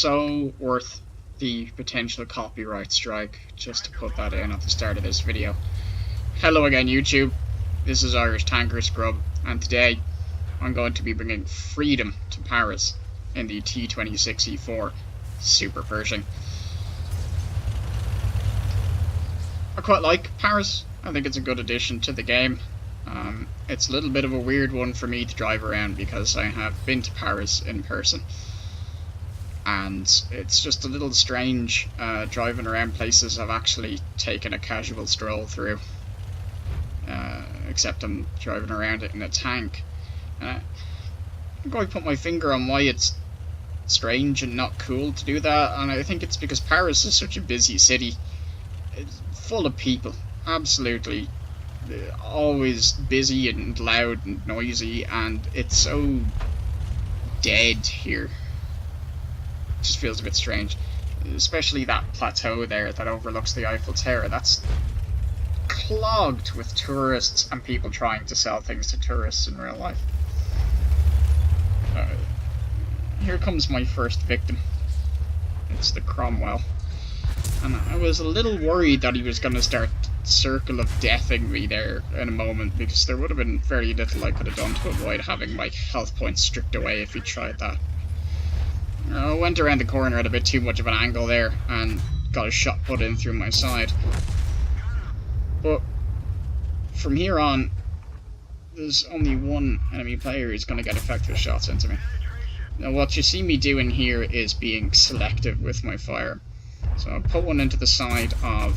so worth the potential copyright strike, just to put that in at the start of this video. Hello again, YouTube. This is Irish Tanker Scrub, and today I'm going to be bringing freedom to Paris in the T-26E4 Super Pershing. I quite like Paris. I think it's a good addition to the game. It's a little bit of a weird one for me to drive around because I have been to Paris in person. And it's just a little strange driving around places I've actually taken a casual stroll through. Except I'm driving around it in a tank. I'm going to put my finger on why it's strange and not cool to do that, and I think it's because Paris is such a busy city. It's full of people, absolutely always busy and loud and noisy, and it's so dead here. It just feels a bit strange, especially that plateau there that overlooks the Eiffel Tower. That's clogged with tourists and people trying to sell things to tourists in real life. Here comes my first victim. It's the Cromwell. And I was a little worried that he was going to start circle of deathing me there in a moment, because there would have been very little I could have done to avoid having my health points stripped away if he tried that. I went around the corner at a bit too much of an angle there and got a shot put in through my side. But from here on, there's only one enemy player who's going to get effective shots into me. Now what you see me doing here is being selective with my fire. So I'll put one into the side of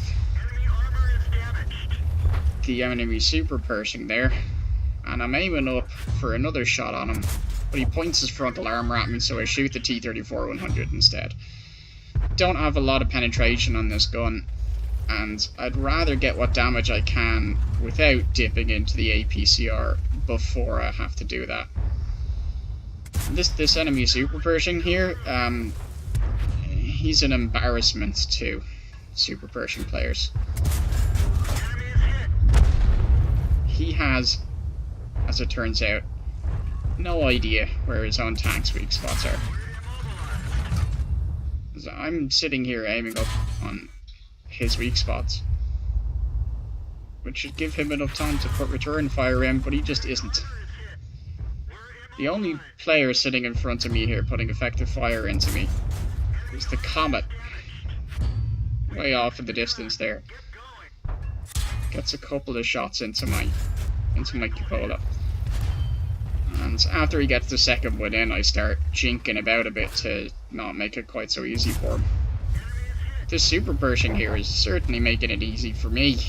the enemy Super Pershing there, and I'm aiming up for another shot on him, but he points his frontal armor at me, so I shoot the T-34-100 instead. Don't have a lot of penetration on this gun, and I'd rather get what damage I can without dipping into the APCR before I have to do that. This enemy Super Pershing here, he's an embarrassment to Super Pershing players. He has, as it turns out, no idea where his own tank's weak spots are. So I'm sitting here aiming up on his weak spots, which should give him enough time to put return fire in, but he just isn't. The only player sitting in front of me here putting effective fire into me is the Comet, way off in the distance there. Gets a couple of shots into my cupola, and after he gets the second one in, I start jinking about a bit to not make it quite so easy for him. This Super Pershing here is certainly making it easy for me.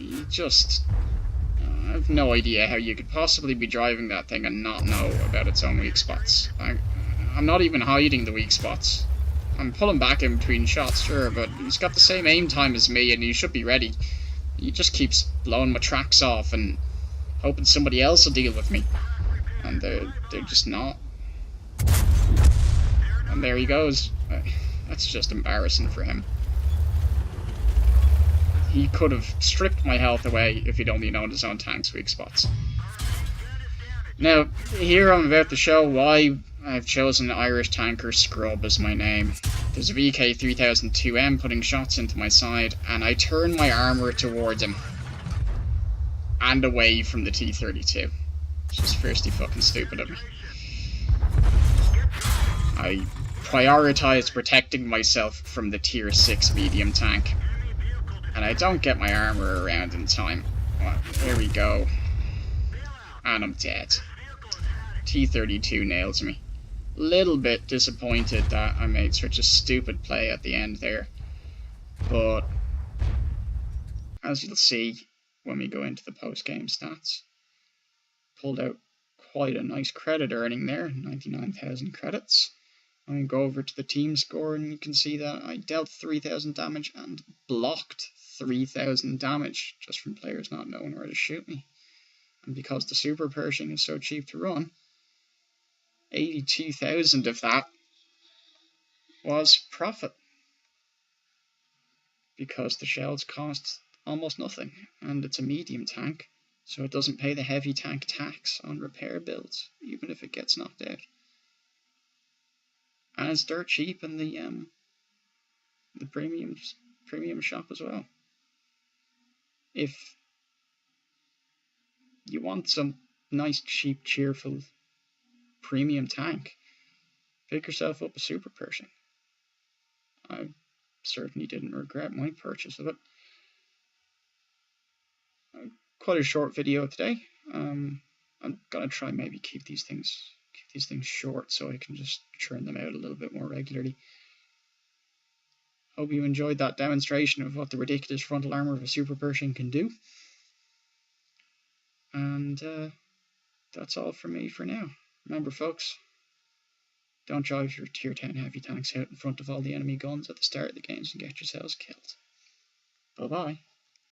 I have no idea how you could possibly be driving that thing and not know about its own weak spots. I'm not even hiding the weak spots. I'm pulling back in between shots, sure, but he's got the same aim time as me and he should be ready. He just keeps blowing my tracks off and hoping somebody else will deal with me. And they're just not. And there he goes. That's just embarrassing for him. He could have stripped my health away if he'd only known his own tank's weak spots. Now, here I'm about to show why I've chosen Irish Tanker Scrub as my name. There's a VK3002M putting shots into my side, and I turn my armour towards him. And away from the T-32. It's just fiercely fucking stupid of me. I prioritised protecting myself from the Tier 6 medium tank. And I don't get my armour around in time. Well, there we go. And I'm dead. T-32 nails me. Little bit disappointed that I made such a stupid play at the end there. But as you'll see when we go into the post-game stats, pulled out quite a nice credit earning there, 99,000 credits. I'm going to go over to the team score and you can see that I dealt 3,000 damage and blocked 3,000 damage just from players not knowing where to shoot me. And because the Super Pershing is so cheap to run, 82,000 of that was profit. Because the shells cost almost nothing, and it's a medium tank, so it doesn't pay the heavy tank tax on repair builds, even if it gets knocked out. And it's dirt cheap in the premium shop as well. If you want some nice, cheap, cheerful premium tank, pick yourself up a Super Pershing. I certainly didn't regret my purchase of it. Quite a short video today. I'm gonna try maybe keep these things short so I can just churn them out a little bit more regularly. Hope you enjoyed that demonstration of what the ridiculous frontal armor of a Super Pershing can do. And that's all from me for now. Remember, folks, don't drive your tier 10 heavy tanks out in front of all the enemy guns at the start of the games and get yourselves killed. Bye-bye.